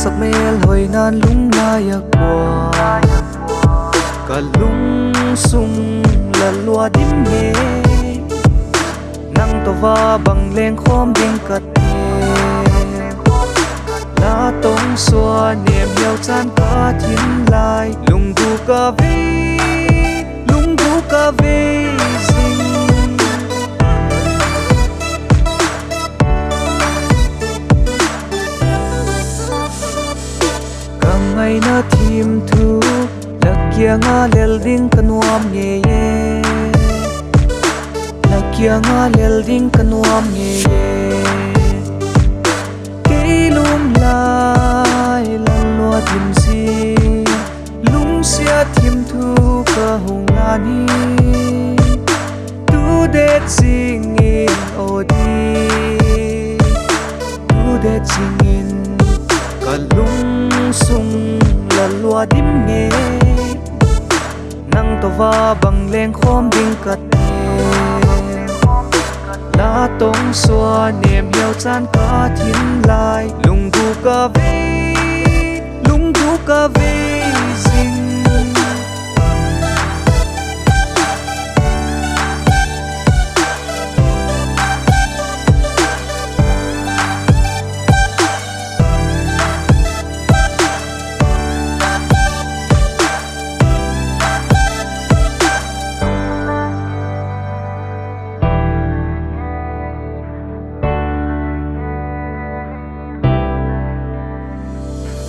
sắc mel hồi nan lung na ya qua cả lung sung là lúa dim nghe nang to va bằng lên khom ding cắt lá tông xua niềm yêu chan cả thiên lai lung du ca ve zing càng ngày na thìm thu là kia nga lel ding kanuam nghe là kia nga lel ding kanuam nghe cây lum lai lan loa thìm si lung sia thìm thu ka hung lani tu det singin odi tu det singin ka lung sung la lua dim nghe nang to va bằng leng khom ding kat lá tông xua niềm yêu chan cả thiên lai lung du ca ve zing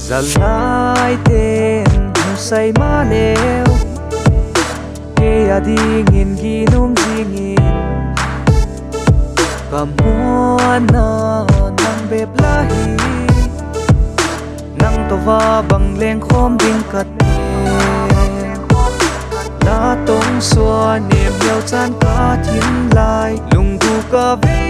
giờ lại tên hùng say má leo kê à đi nghìn ghi nung di nghìn cầm mua na nang bếp la hi nang to va bằng lên khom ding cắt lá tông xua niềm yêu chan cả thiên lai lung du ca ve